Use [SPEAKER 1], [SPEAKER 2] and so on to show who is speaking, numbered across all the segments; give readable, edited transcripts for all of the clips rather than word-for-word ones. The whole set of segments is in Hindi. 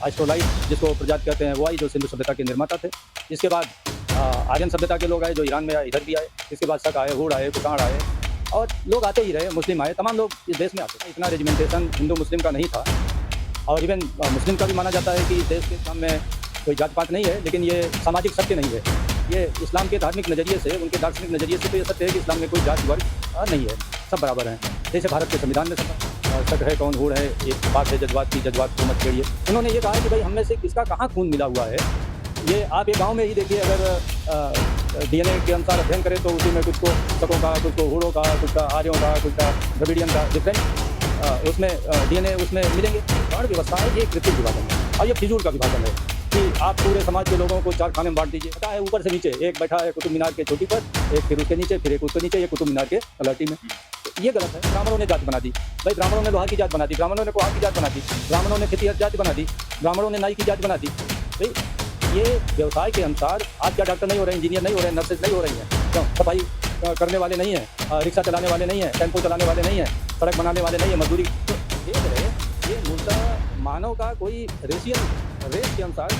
[SPEAKER 1] एस्ट्रोलाइट जिसको प्रजाति कहते हैं वो आई, जो सिंधु सभ्यता के निर्माता थे। इसके बाद आर्यन सभ्यता के लोग आए, जो ईरान में आए, इधर भी आए। इसके बाद शक आए, हूण आए, कुषाण आए, और लोग आते ही रहे। मुस्लिम आए, तमाम लोग इस देश में आते थे। इतना रेजिमेंटेशन हिंदू मुस्लिम का नहीं था, और इवन मुस्लिम का भी माना जाता है कि इस देश के इस्लाम में कोई जात पात नहीं है, लेकिन ये सामाजिक सत्य नहीं है। ये इस्लाम के धार्मिक नज़रिए से, उनके दार्शनिक नज़रिए से तो ये सत्य है कि इस्लाम में कोई जात वर्ग नहीं है, सब बराबर हैं। जैसे भारत के संविधान में शक है, कौन हूण है, एक बात है जज्बात की, जज्बात को मत छेड़िए। उन्होंने ये कहा है कि भाई हम में से किसका कहाँ खून मिला हुआ है। ये आप एक गाँव में ही देखिए, अगर डीएनए के अनुसार अध्ययन करें तो उसी में कुछ को शकों का, कुछ को हूणों का, कुछ का आर्यों का, कुछ का द्रविडियन का डिफरेंट उसमें डीएनए उसमें मिलेंगे। वर्ण व्यवस्था है, ये कृत्रिम विभाजन है, और ये फिजूल का विभाजन है कि आप पूरे समाज के लोगों को 4 खाने में बांट दीजिए। पता है ऊपर से नीचे, एक बैठा है कुतुब मीनार के चोटी पर, एक फिर उसके नीचे, फिर एक उसके नीचे, ये कुतुब मीनार के तलहटी में। तो ये गलत है। ब्राह्मणों ने जात बना दी, भाई ब्राह्मणों ने लोहा की जात बना दी, ब्राह्मणों ने कुम्हार की जात बना दी, ब्राह्मणों ने खेती जात बना दी, ब्राह्मणों ने नाई की जात बना दी। भाई ये व्यवसाय के अनुसार आज क्या डॉक्टर नहीं हो रहे, इंजीनियर नहीं हो रहे, नर्सेज नहीं हो रही हैं, क्यों? सफाई करने वाले नहीं हैं, रिक्शा चलाने वाले नहीं हैं, टेम्पो चलाने वाले नहीं हैं, सड़क बनाने वाले नहीं हैं, मजदूरी। तो देख रहे, ये मूलतः मानव का कोई रेस के अनुसार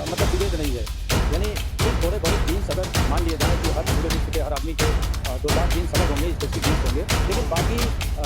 [SPEAKER 1] मतलब विभेद नहीं है। यानी कुछ थोड़े बहुत जीन्स अगर मान लिए जाए कि हर पूरे विश्व के हर आदमी के 2-4 जीन्स अलग होंगे, स्पेसिफिक जीन्स होंगे, लेकिन बाकी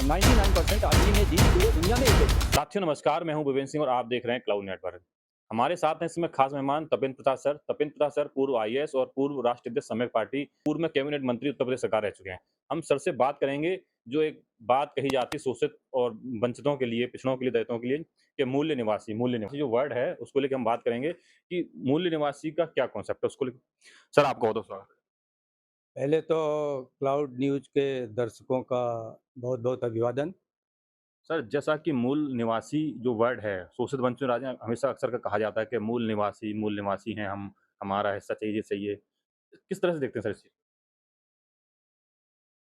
[SPEAKER 1] 99% आदमी में जीन्स पूरी दुनिया में एक है।
[SPEAKER 2] साथियों नमस्कार, मैं हूं भूपेंद्र सिंह और आप देख रहे हैं क्लाउड नेटवर्क। हमारे साथ हैं इसमें खास मेहमान तपेंद्र प्रताप सर। तपेंद्र प्रताप सर पूर्व आईएएस और पूर्व राष्ट्रीय अध्यक्ष समय पार्टी, पूर्व में कैबिनेट मंत्री उत्तर प्रदेश सरकार रह चुके हैं। हम सर से बात करेंगे, जो एक बात कही जाती है शोषित और वंचितों के लिए, पिछड़ों के लिए, दलितों के लिए, कि मूल्य निवासी जो वर्ड है उसको लेकर हम बात करेंगे कि मूल्य निवासी का क्या कॉन्सेप्ट है उसको लेकर। सर आपका बहुत बहुत स्वागत है।
[SPEAKER 1] पहले तो क्लाउड न्यूज़ के दर्शकों का बहुत-बहुत अभिवादन।
[SPEAKER 2] सर जैसा कि मूल निवासी जो वर्ड है, शोषित वंचित राज्य हमेशा अक्सर का कहा जाता है कि मूल निवासी हैं हम, हमारा हिस्सा चाहिए। किस तरह से देखते हैं सर इस चीज़?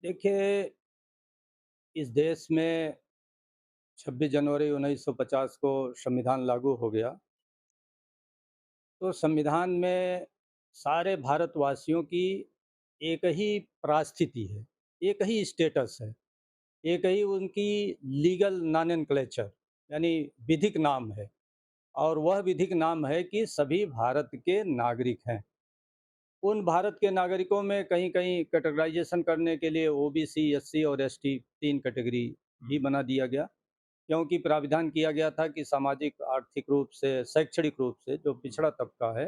[SPEAKER 1] देखिए, इस देश में 26 जनवरी 1950 को संविधान लागू हो गया। तो संविधान में सारे भारतवासियों की एक ही परिस्थिति है, एक ही स्टेटस है, एक ही उनकी लीगल नॉमेनक्लेचर यानी विधिक नाम है, और वह विधिक नाम है कि सभी भारत के नागरिक हैं। उन भारत के नागरिकों में कहीं-कहीं कैटेगराइज़ेशन करने के लिए ओबीसी, एससी और एसटी 3 कैटेगरी भी बना दिया गया, क्योंकि प्राविधान किया गया था कि सामाजिक, आर्थिक रूप से, शैक्षणिक रूप से जो पिछड़ा तबका है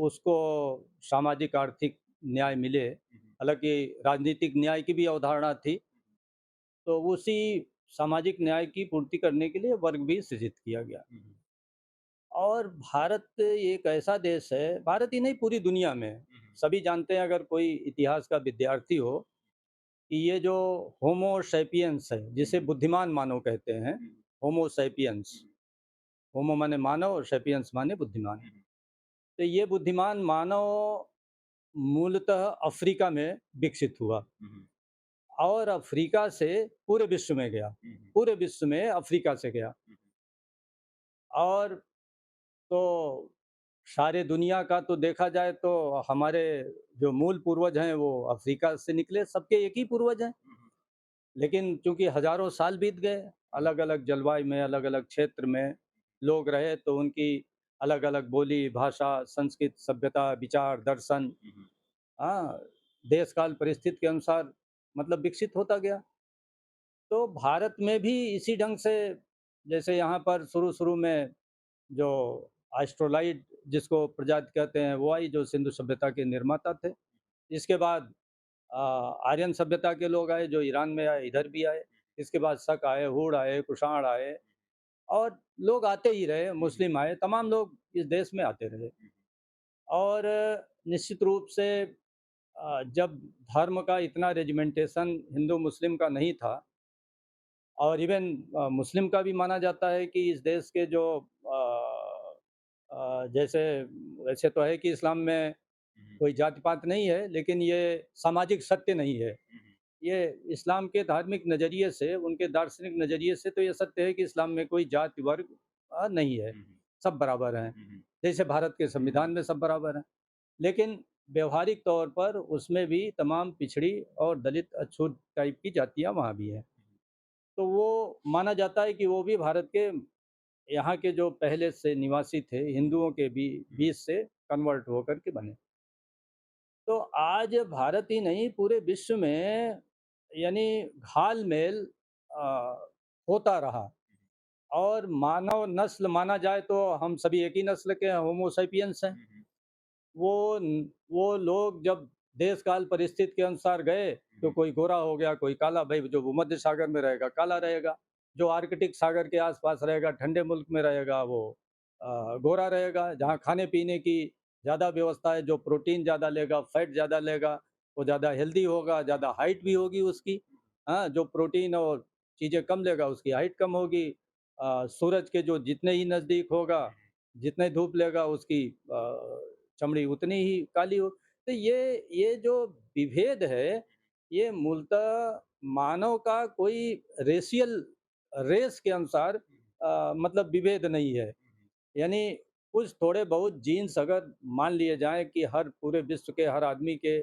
[SPEAKER 1] उसको सामाजिक आर्थिक न्याय मिले। हालाँकि राजनीतिक न्याय की भी अवधारणा थी, तो उसी सामाजिक न्याय की पूर्ति करने के लिए वर्ग भी सृजित किया गया। और भारत एक ऐसा देश है, भारत ही नहीं पूरी दुनिया में, सभी जानते हैं अगर कोई इतिहास का विद्यार्थी हो, कि ये जो होमो सैपियंस है, जिसे बुद्धिमान मानव कहते हैं, होमो सैपियंस, होमो माने मानव और सैपियंस माने बुद्धिमान। तो ये बुद्धिमान मानव मूलतः अफ्रीका में विकसित हुआ, और अफ्रीका से पूरे विश्व में गया, पूरे विश्व में अफ्रीका से गया। और तो सारे दुनिया का तो देखा जाए तो हमारे जो मूल पूर्वज हैं वो अफ्रीका से निकले, सबके एक ही पूर्वज हैं। लेकिन चूंकि हजारों साल बीत गए, अलग अलग जलवायु में, अलग अलग क्षेत्र में लोग रहे, तो उनकी अलग अलग बोली, भाषा, संस्कृति, सभ्यता, विचार, दर्शन, हाँ, देश काल परिस्थिति के अनुसार मतलब विकसित होता गया। तो भारत में भी इसी ढंग से, जैसे यहाँ पर शुरू शुरू में जो एस्ट्रोलाइट जिसको प्रजाति कहते हैं वो आई, जो सिंधु सभ्यता के निर्माता थे। इसके बाद आर्यन सभ्यता के लोग आए, जो ईरान में आए, इधर भी आए। इसके बाद शक आए, हूण आए, कुषाण आए, और लोग आते ही रहे। मुस्लिम आए, तमाम लोग इस देश में आते रहे। और निश्चित रूप से जब धर्म का इतना रेजिमेंटेशन हिंदू मुस्लिम का नहीं था, और इवन मुस्लिम का भी माना जाता है कि इस देश के जो जैसे, वैसे तो है कि इस्लाम में कोई जाति पात नहीं है, लेकिन ये सामाजिक सत्य नहीं है। ये इस्लाम के धार्मिक नज़रिए से, उनके दार्शनिक नज़रिए से तो ये सत्य है कि इस्लाम में कोई जाति वर्ग नहीं है, सब बराबर हैं। जैसे भारत के संविधान में सब बराबर हैं। लेकिन व्यवहारिक तौर पर उसमें भी तमाम पिछड़ी और दलित, अछूत टाइप की जातियाँ वहाँ भी हैं। तो वो माना जाता है कि वो भी भारत के यहाँ के जो पहले से निवासी थे हिंदुओं के भी बीच से कन्वर्ट होकर के बने। तो आज भारत ही नहीं पूरे विश्व में यानी घाल-मेल होता रहा और मानव नस्ल माना जाए तो हम सभी एक ही नस्ल के हैं, होमो सेपियंस हैं। वो लोग जब देश काल परिस्थिति के अनुसार गए, तो कोई गोरा हो गया, कोई काला, भई जो भूमध्य सागर में रहेगा काला रहेगा, जो आर्कटिक सागर के आस-पास रहेगा, ठंडे मुल्क में रहेगा वो गोरा रहेगा। जहाँ खाने-पीने की ज़्यादा व्यवस्था है, जो प्रोटीन ज़्यादा लेगा, फैट ज़्यादा लेगा, वो ज़्यादा हेल्दी होगा, ज़्यादा हाइट भी होगी उसकी। हाँ, जो प्रोटीन और चीज़ें कम लेगा, उसकी हाइट कम होगी। सूरज के जो जितने ही नज़दीक होगा, जितने धूप लेगा उसकी चमड़ी उतनी ही काली हो। तो ये जो विभेद है, ये मूलतः मानव का कोई रेशियल रेस के अनुसार मतलब विभेद नहीं है। यानी कुछ थोड़े बहुत जीन्स अगर मान लिए जाएँ कि हर पूरे विश्व के हर आदमी के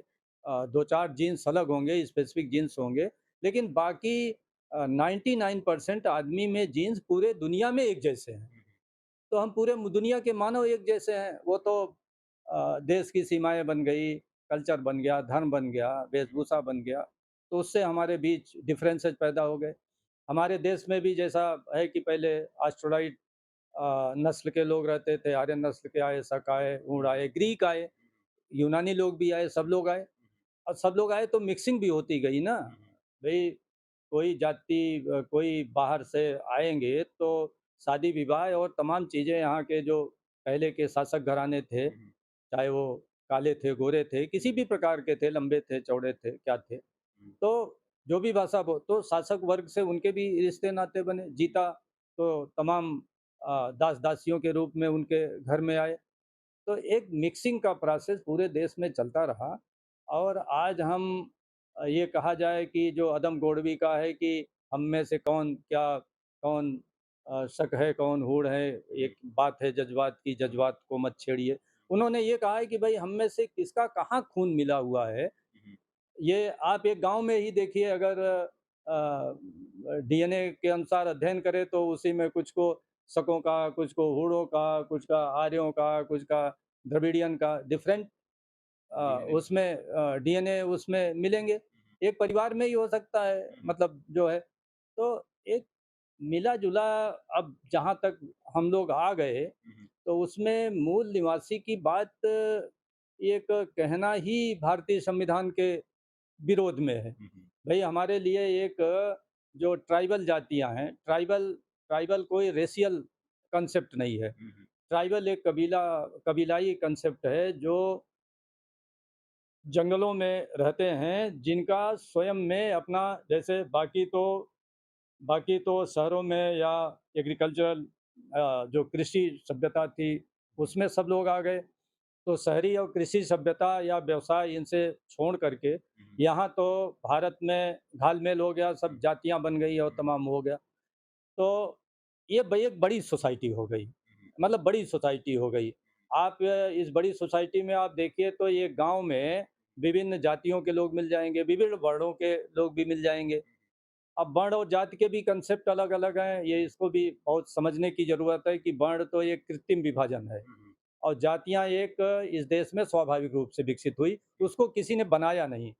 [SPEAKER 1] 2-4 जीन्स अलग होंगे, स्पेसिफिक जीन्स होंगे, लेकिन बाकी 99% आदमी में जीन्स पूरे दुनिया में एक जैसे हैं। तो हम पूरे दुनिया के मानव एक जैसे हैं। वो तो देश की सीमाएँ बन गई, कल्चर बन गया, धर्म बन गया, वेशभूषा बन गया, तो उससे हमारे बीच डिफरेंसेस पैदा हो गए। हमारे देश में भी जैसा है कि पहले ऑस्ट्रोलाइड नस्ल के लोग रहते थे, आर्यन नस्ल के आए, शक आए, हूण आए, ग्रीक आए, यूनानी लोग भी आए, सब लोग आए। और सब लोग आए तो मिक्सिंग भी होती गई ना। भई कोई जाति कोई बाहर से आएँगे तो शादी-विवाह और तमाम चीज़ें यहाँ के जो पहले के शासक घराने थे, चाहे वो काले थे, गोरे थे, किसी भी प्रकार के थे, लंबे थे, चौड़े थे, क्या थे। तो जो भी भाषा बो तो शासक वर्ग से उनके भी रिश्ते-नाते बने। जीता तो तमाम दास-दासियों के रूप में उनके घर में आए। तो एक मिक्सिंग का प्रोसेस पूरे देश में चलता रहा और आज हम ये कहा जाए कि जो अदम गोड़वी का है कि हम में से कौन क्या कौन शक है कौन हूड़ है, एक बात है जज्बात की, जज्बात को मत छेड़िए। उन्होंने ये कहा है कि भाई हम में से किसका कहाँ खून मिला हुआ है। ये आप एक गांव में ही देखिए, अगर डीएनए के अनुसार अध्ययन करें तो उसी में कुछ को शकों का, कुछ को हूणों का, कुछ का आर्यों का, कुछ का द्रविडियन का, डिफरेंट उसमें डीएनए उसमें मिलेंगे। एक परिवार में ही हो सकता है, मतलब जो है। तो एक मिला-जुला अब जहाँ तक हम लोग आ गए, तो उसमें मूल निवासी की बात एक कहना ही भारतीय संविधान के विरोध में है। भई हमारे लिए एक जो ट्राइबल जातियाँ हैं, ट्राइबल ट्राइबल कोई रेशियल कांसेप्ट नहीं है। ट्राइबल एक कबीलाई कांसेप्ट है जो जंगलों में रहते हैं, जिनका स्वयं में अपना जैसे बाकी तो शहरों में या एग्रीकल्चरल जो कृषि सभ्यता थी, उसमें सब लोग आ गए। तो शहरी और कृषि सभ्यता या व्यवसाय इनसे छोड़ करके यहाँ तो भारत में घाल-मेल हो गया, सब जातियाँ बन गई और तमाम हो गया। तो ये एक बड़ी सोसाइटी हो गई, मतलब बड़ी सोसाइटी हो गई। आप इस बड़ी सोसाइटी में आप देखिए तो ये गाँव में विभिन्न जातियों के लोग मिल जाएँगे, विभिन्न वर्णों के लोग भी मिल जाएँगे। अब वर्ण और जाति के भी कंसेप्ट अलग-अलग हैं, ये इसको भी बहुत समझने की ज़रूरत है कि वर्ण तो एक कृत्रिम विभाजन है और जातियाँ एक इस देश में स्वाभाविक रूप से विकसित हुई, उसको किसी ने बनाया नहीं।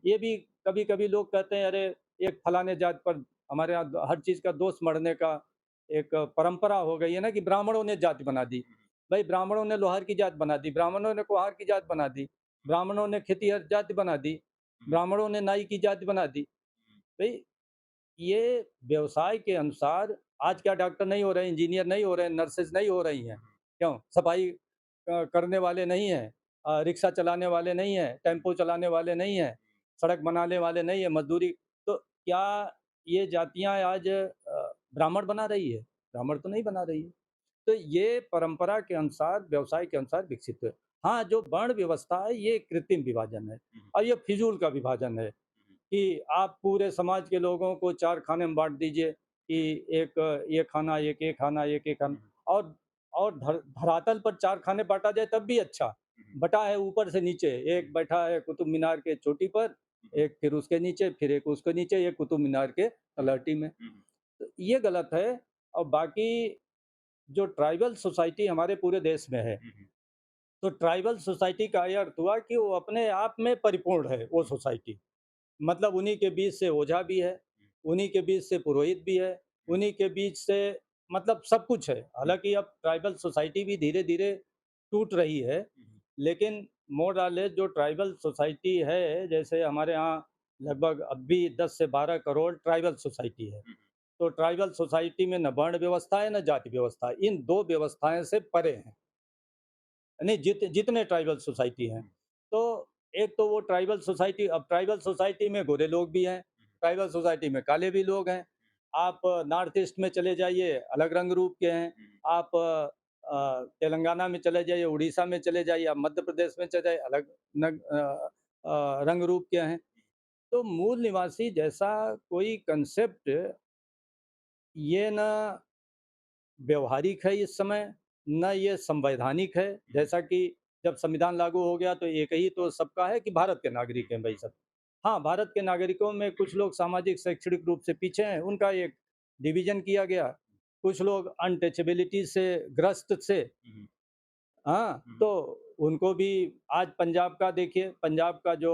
[SPEAKER 1] ये भी कभी-कभी लोग कहते हैं, अरे! एक फलाने जात पर हमारे यहाँ हर चीज़ का दोष मढ़ने का एक परंपरा हो गई है ना कि ब्राह्मणों ने जाति बना दी। भई ब्राह्मणों ने लोहार की जात बना दी, ब्राह्मणों ने कुम्हार की जात बना दी, ब्राह्मणों ने खेतिहर जाति बना दी, ब्राह्मणों ने नाई की जाति बना दी। भई ये व्यवसाय के अनुसार आज क्या डॉक्टर नहीं हो रहे हैं, इंजीनियर नहीं हो रहे हैं, नर्सेज़ नहीं हो रही हैं। क्यों? सफाई करने वाले नहीं हैं, रिक्शा चलाने वाले नहीं हैं, टेम्पो चलाने वाले नहीं हैं, सड़क बनाने वाले नहीं हैं, मज़दूरी। तो क्या ये जातियाँ आज ब्राह्मण बना रही है? ब्राह्मण तो नहीं बना रही है। तो ये परंपरा के अनुसार, व्यवसाय के अनुसार विकसित हुए। हाँ, जो वर्ण व्यवस्था है, ये कृत्रिम विभाजन है और ये फिजूल का विभाजन है। कि आप पूरे समाज के लोगों को 4 खाने में बाँट दीजिए कि एक ये खाना, एक ये खाना, एक ये खाना और धरातल पर 4 खाने बाँटा जाए तब भी अच्छा। बँटा है ऊपर से नीचे, एक बैठा है कुतुब मीनार के चोटी पर, एक फिर उसके नीचे, फिर एक उसके नीचे, एक कुतुब मीनार के तलहटी में। तो ये गलत है और बाकी जो ट्राइबल सोसाइटी हमारे पूरे देश में है,
[SPEAKER 2] हुँ, हुँ।
[SPEAKER 1] तो ट्राइबल सोसाइटी का ये अर्थ हुआ कि वो अपने आप में परिपूर्ण है, वो
[SPEAKER 2] हुँ,
[SPEAKER 1] सोसाइटी। मतलब उन्हीं के बीच से ओझा भी है,
[SPEAKER 2] हुँ,
[SPEAKER 1] उन्हीं के बीच से पुरोहित भी है,
[SPEAKER 2] हुँ,
[SPEAKER 1] उन्हीं के बीच से मतलब सब कुछ है।
[SPEAKER 2] हुँ,
[SPEAKER 1] हालाँकि अब ट्राइबल सोसाइटी भी धीरे-धीरे टूट रही है,
[SPEAKER 2] हुँ,
[SPEAKER 1] लेकिन मोर और लेस जो ट्राइबल सोसाइटी है, जैसे हमारे यहाँ लगभग अब भी 10 से 12 करोड़ ट्राइबल सोसाइटी है।
[SPEAKER 2] हुँ,
[SPEAKER 1] तो ट्राइबल सोसाइटी में न वर्ण व्यवस्था है, न जाति व्यवस्था है। इन 2 व्यवस्थाएँ से परे हैं। नहीं, जितने ट्राइबल सोसाइटी हैं।
[SPEAKER 2] हुँ,
[SPEAKER 1] तो एक तो वो ट्राइबल सोसाइटी, अब ट्राइबल सोसाइटी में गोरे लोग भी हैं, ट्राइबल सोसाइटी में काले भी लोग हैं। आप नॉर्थ ईस्ट में चले जाइए, अलग रंग रूप के हैं।
[SPEAKER 2] हुँ,
[SPEAKER 1] आप तेलंगाना में चले जाइए, उड़ीसा में चले जाइए, आप मध्य प्रदेश में चले जाइए, अलग रंग रूप के हैं। तो मूल निवासी जैसा कोई कंसेप्ट ये ना व्यावहारिक है इस समय, ना ये संवैधानिक है।
[SPEAKER 2] हुँ,
[SPEAKER 1] जैसा कि जब संविधान लागू हो गया तो एक ही तो सबका है कि भारत के नागरिक हैं भई सब। हाँ, भारत के नागरिकों में कुछ लोग सामाजिक शैक्षणिक रूप से पीछे हैं, उनका एक डिवीज़न किया गया। कुछ लोग अनटचेबिलिटी से ग्रस्त थे।
[SPEAKER 2] हुँ,
[SPEAKER 1] हाँ,
[SPEAKER 2] हुँ,
[SPEAKER 1] तो उनको भी आज पंजाब का देखिए, पंजाब का जो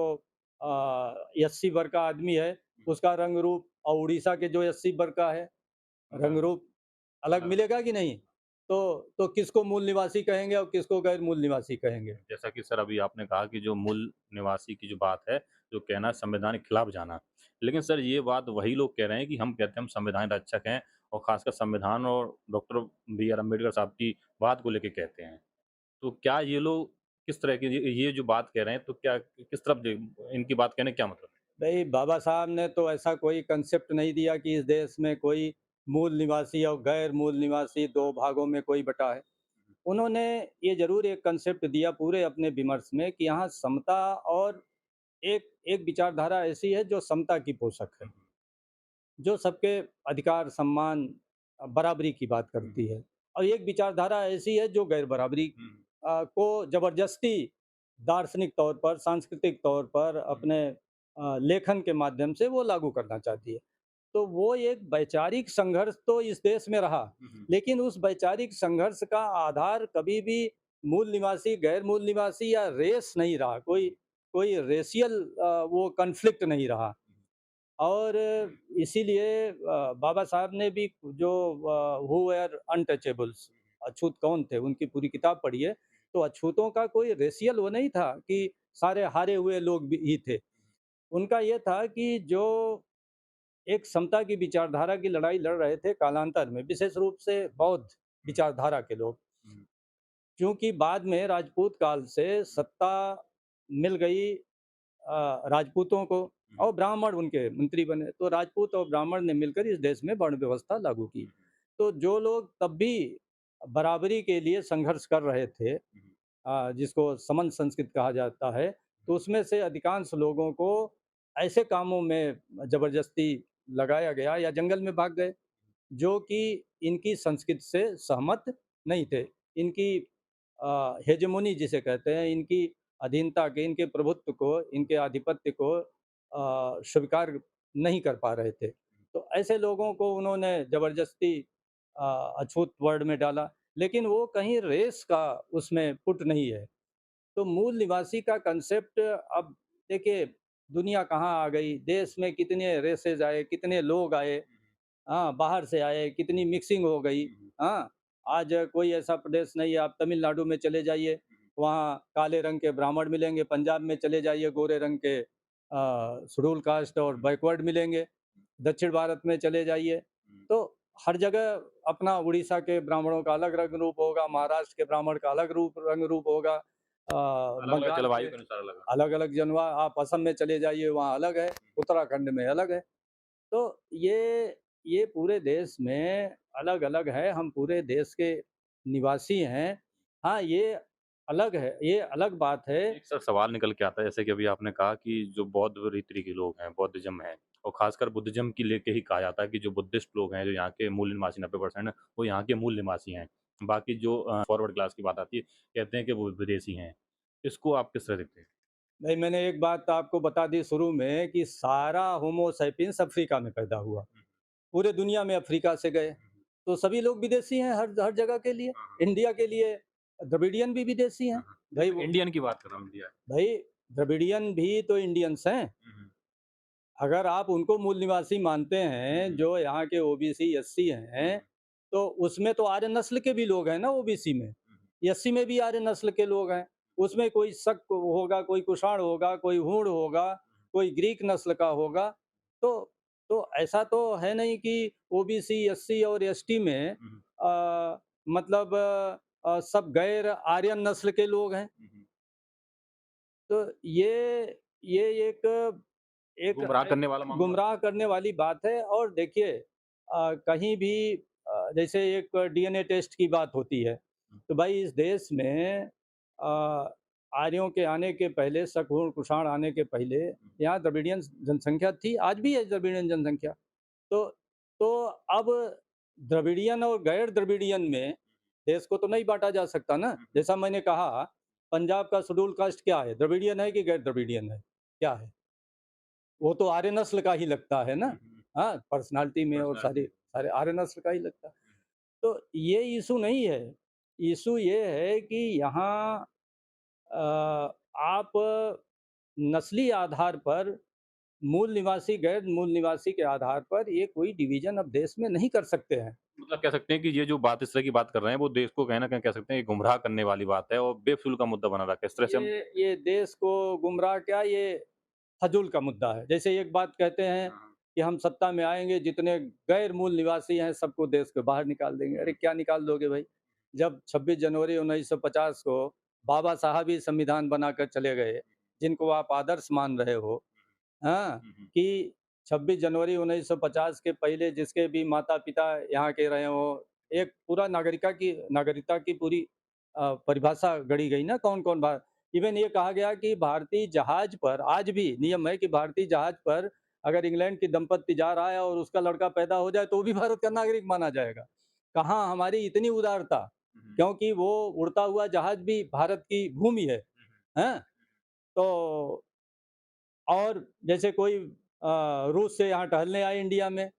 [SPEAKER 1] एससी वर्ग का आदमी है, उसका रंग रूप और उड़ीसा के जो एससी वर्ग का है, रंग
[SPEAKER 2] अलग,
[SPEAKER 1] रूप अलग
[SPEAKER 2] अलग।
[SPEAKER 1] मिलेगा कि नहीं? तो किसको मूल निवासी कहेंगे और किसको गैर मूल निवासी कहेंगे?
[SPEAKER 2] जैसा कि सर अभी आपने कहा कि जो मूल निवासी की जो बात है, जो कहना है संवैधान के खिलाफ जाना। लेकिन सर ये बात वही लोग कह रहे हैं कि हम कहते हैं हम संविधान रक्षक हैं और ख़ासकर संविधान और डॉक्टर बी आर अम्बेडकर साहब की बात को लेके कहते हैं। तो क्या ये लोग किस तरह की ये जो बात कह रहे हैं तो क्या किस तरफ इनकी बात कहने का क्या मतलब है?
[SPEAKER 1] भई बाबा साहब ने तो ऐसा कोई कांसेप्ट नहीं दिया कि इस देश में कोई मूल निवासी और गैर मूल निवासी 2 भागों में कोई बँटा है। उन्होंने ये ज़रूर एक कांसेप्ट दिया पूरे अपने विमर्श में कि यहाँ समता और एक एक विचारधारा ऐसी है जो समता की पोषक है,
[SPEAKER 2] हुँ,
[SPEAKER 1] जो सबके अधिकार, सम्मान, बराबरी की बात
[SPEAKER 2] हुँ,
[SPEAKER 1] करती है। और एक विचारधारा ऐसी है जो गैर बराबरी
[SPEAKER 2] हुँ,
[SPEAKER 1] को ज़बरदस्ती दार्शनिक तौर पर, सांस्कृतिक तौर पर
[SPEAKER 2] हुँ,
[SPEAKER 1] अपने लेखन के माध्यम से वो लागू करना चाहती है। तो वो एक वैचारिक संघर्ष तो इस देश में रहा,
[SPEAKER 2] हुँ, हुँ,
[SPEAKER 1] लेकिन उस वैचारिक संघर्ष का आधार कभी भी मूल निवासी, गैर मूल निवासी या रेस नहीं रहा। कोई कोई रेशियल वो कॉन्फ्लिक्ट नहीं रहा। और इसीलिए बाबा साहब ने भी जो हू वर अनटचेबल्स, अछूत कौन थे, उनकी पूरी किताब पढ़िए, तो अछूतों का कोई रेशियल वो नहीं था कि सारे हारे हुए लोग भी ही थे। उनका ये था कि जो एक समता की विचारधारा की लड़ाई लड़ रहे थे कालांतर में, विशेष रूप से बौद्ध
[SPEAKER 2] हुँ,
[SPEAKER 1] विचारधारा के लोग।
[SPEAKER 2] हुँ,
[SPEAKER 1] क्योंकि बाद में राजपूत काल से सत्ता मिल गई राजपूतों को
[SPEAKER 2] हुँ,
[SPEAKER 1] और ब्राह्मण उनके मंत्री बने। तो राजपूत और ब्राह्मण ने मिलकर इस देश में वर्ण व्यवस्था लागू की।
[SPEAKER 2] हुँ,
[SPEAKER 1] तो जो लोग तब भी बराबरी के लिए संघर्ष कर रहे थे,
[SPEAKER 2] हुँ,
[SPEAKER 1] जिसको समन संस्कृत कहा जाता है, तो उसमें से अधिकांश लोगों को ऐसे कामों में ज़बरदस्ती लगाया गया या जंगल में भाग गए, जो कि इनकी संस्कृति से सहमत नहीं थे। इनकी हेजेमोनी जिसे कहते हैं, इनकी अधीनता के, इनके प्रभुत्व को, इनके आधिपत्य को स्वीकार नहीं कर पा रहे थे। तो ऐसे लोगों को उन्होंने ज़बरदस्ती अछूत वर्ड में डाला, लेकिन वो कहीं रेस का उसमें पुट नहीं है। तो मूल निवासी का कंसेप्ट, अब देखिए दुनिया कहाँ आ गई, देश में कितने रेसेज़ आए, कितने लोग आए। हाँ, बाहर से आए, कितनी मिक्सिंग हो गई।
[SPEAKER 2] हुँ,
[SPEAKER 1] हाँ, आज कोई ऐसा प्रदेश नहीं है, आप तमिलनाडु में चले जाइए, वहाँ काले रंग के ब्राह्मण मिलेंगे, पंजाब में चले जाइए गोरे रंग के शेड्यूल कास्ट और
[SPEAKER 2] हुँ,
[SPEAKER 1] बैकवर्ड मिलेंगे, दक्षिण भारत में चले जाइए,
[SPEAKER 2] हुँ।
[SPEAKER 1] तो हर जगह अपना उड़ीसा के ब्राह्मणों का अलग रंग रूप होगा, महाराष्ट्र के ब्राह्मण का अलग रंग रूप होगा,
[SPEAKER 2] अलग-अलग
[SPEAKER 1] बंगाल के
[SPEAKER 2] जलवायु के अनुसार अलग है।
[SPEAKER 1] अलग-अलग जनवा, आप असम में चले जाइए, वहाँ अलग है, उत्तराखंड में अलग है। तो ये पूरे देश में अलग-अलग है, हम पूरे देश के निवासी हैं। हाँ, ये अलग है, ये अलग बात है।
[SPEAKER 2] एक सर सवाल निकल के आता है जैसे कि अभी आपने कहा कि जो बौद्ध रीति के लोग हैं, बौद्धिज़्म है और ख़ासकर बुद्धिज़्म की लेके ही कहा जाता है कि जो बुद्धिस्ट लोग हैं, जो यहाँ के मूल निवासी 90% हैं, वो यहाँ के मूल निवासी हैं। बाकी जो फॉरवर्ड क्लास की बात आती है, कहते हैं कि वो विदेशी हैं। इसको आप किस तरह देखते हैं?
[SPEAKER 1] भई मैंने एक बात आपको बता दी शुरू में कि सारा होमो सैपियंस अफ्रीका में पैदा हुआ।
[SPEAKER 2] हुँ,
[SPEAKER 1] पूरे दुनिया में अफ्रीका से गए। तो सभी लोग विदेशी हैं हर हर जगह के लिए। इंडिया के लिए द्रविडियन भी विदेशी हैं। भाई
[SPEAKER 2] इंडियन की बात कर रहा हूँ, इंडिया।
[SPEAKER 1] भाई द्रविडियन भी तो इंडियंस हैं। अगर आप उनको मूल निवासी मानते हैं, जो यहाँ के ओबीसी एससी हैं, तो उसमें तो आर्य नस्ल के भी लोग हैं ना ओबीसी में। एससी में भी आर्य नस्ल के लोग हैं। उसमें कोई शक होगा, कोई कुषाण होगा, कोई हूण होगा, कोई ग्रीक नस्ल का होगा। तो ऐसा तो है नहीं कि ओबीसी, एससी और एसटी में मतलब सब गैर आर्यन नस्ल के लोग हैं। तो ये एक
[SPEAKER 2] गुमराह करने वाला मामला।
[SPEAKER 1] गुमराह करने वाली बात है। और देखिए कहीं भी जैसे एक डीएनए टेस्ट की बात होती है, तो भाई इस देश में आर्यों के आने के पहले, शक, हूण, कुषाण आने के पहले यहाँ द्रविडियन जनसंख्या थी, आज भी है द्रविडियन जनसंख्या। तो अब द्रविडियन और गैर द्रविडियन में देश को तो नहीं बांटा जा सकता ना। जैसा मैंने कहा, पंजाब का शेड्यूल कास्ट क्या है, द्रविडियन है कि गैर द्रविडियन है, क्या है? वो तो आर्य नस्ल का ही लगता है ना। हाँ, पर्सनालिटी में और सारे आर्य नस्ल का ही लगता है। तो ये इशू नहीं है। इशू ये है कि यहाँ आप नस्ली आधार पर, मूल निवासी गैर मूल निवासी के आधार पर ये कोई डिवीजन अब देश में नहीं कर सकते हैं।
[SPEAKER 2] मतलब कह सकते हैं कि ये जो बात इस तरह की बात कर रहे हैं, वो देश को कहीं न कहीं कह सकते हैं कि गुमराह करने वाली बात है और बेफिज़ूल का मुद्दा बना रखा है। इस तरह से हम
[SPEAKER 1] ये देश को गुमराह क्या, ये फजूल का मुद्दा है। जैसे एक बात कहते हैं कि हम सत्ता में आएंगे, जितने गैर मूल निवासी हैं सबको देश के बाहर निकाल देंगे। अरे क्या निकाल दोगे भाई? जब 26 जनवरी 1950 को बाबा साहब ही संविधान बनाकर चले गए, जिनको आप आदर्श मान रहे हो, हाँ, कि 26 जनवरी 1950 के पहले जिसके भी माता पिता यहाँ के रहे हो, एक पूरा नागरिकता की पूरी परिभाषा गढ़ी गई ना, कौन कौन बात। इवन ये कहा गया कि भारतीय जहाज पर आज भी नियम है कि भारतीय जहाज पर अगर इंग्लैंड की दंपत्ति जा रहा है और उसका लड़का पैदा हो जाए तो भी भारत का नागरिक माना जाएगा। कहाँ हमारी इतनी उदारता, क्योंकि वो उड़ता हुआ जहाज भी भारत की भूमि है, हैं? तो और जैसे कोई रूस से यहाँ टहलने आए इंडिया में,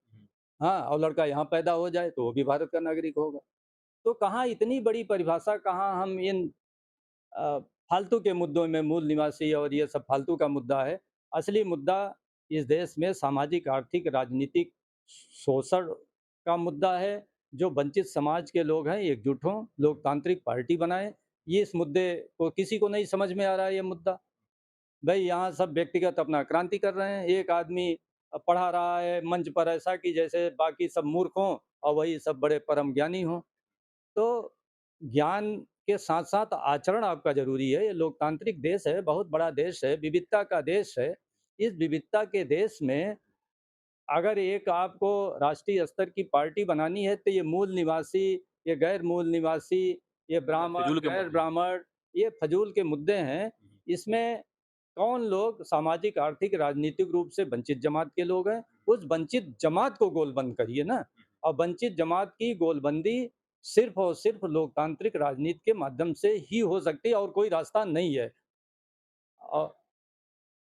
[SPEAKER 1] हाँ, और लड़का यहाँ पैदा हो जाए तो वो भी भारत का नागरिक होगा। तो कहाँ इतनी बड़ी परिभाषा, कहाँ हम इन फालतू के मुद्दों में, मूल निवासी और ये सब फालतू का मुद्दा है। असली मुद्दा इस देश में सामाजिक, आर्थिक, राजनीतिक शोषण का मुद्दा है। जो वंचित समाज के लोग हैं एकजुट हों, लोकतांत्रिक पार्टी बनाएं। ये इस मुद्दे को किसी को नहीं समझ में आ रहा है ये मुद्दा। भाई यहाँ सब व्यक्तिगत अपना क्रांति कर रहे हैं। एक आदमी पढ़ा रहा है मंच पर ऐसा कि जैसे बाकी सब मूर्ख हों और वही सब बड़े परम ज्ञानी हों। तो ज्ञान के साथ साथ आचरण आपका ज़रूरी है। ये लोकतांत्रिक देश है, बहुत बड़ा देश है, विविधता का देश है। इस विविधता के देश में अगर एक आपको राष्ट्रीय स्तर की पार्टी बनानी है तो ये मूल निवासी, ये गैर मूल निवासी, ये ब्राह्मण,
[SPEAKER 2] फिजूल के
[SPEAKER 1] गैर
[SPEAKER 2] मुद्दे।
[SPEAKER 1] ब्राह्मण, ये फजूल के मुद्दे हैं। इसमें कौन लोग सामाजिक, आर्थिक, राजनीतिक रूप से वंचित जमात के लोग हैं, उस वंचित जमात को गोलबंद करिए ना। और वंचित जमात की गोलबंदी सिर्फ और सिर्फ लोकतांत्रिक राजनीति के माध्यम से ही हो सकती है, और कोई रास्ता नहीं है। और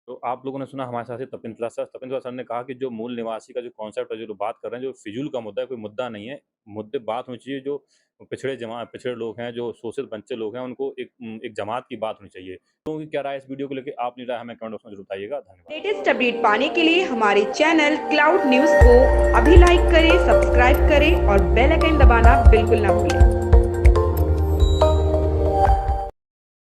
[SPEAKER 2] तो आप लोगों ने सुना हमारे साथ ही तपेंद्र सर ने कहा कि जो मूल निवासी का जो कॉन्सेप्ट है, जो बात कर रहे हैं, जो फिजूल का मुद्दा है, कोई मुद्दा नहीं है। मुद्दे बात होनी चाहिए जो पिछड़े लोग हैं, जो शोषित वंचित लोग हैं, उनको एक जमात की बात होनी चाहिए। तो क्या राय है इस वीडियो को लेके, अपनी राय हमें कमेंट बॉक्स में जरूर बताइएगा। धन्यवाद।
[SPEAKER 3] लेटेस्ट अपडेट पाने के लिए हमारे चैनल क्लाउड न्यूज को अभी लाइक करें, सब्सक्राइब करें और बेल आइकन दबाना बिल्कुल ना भूलें।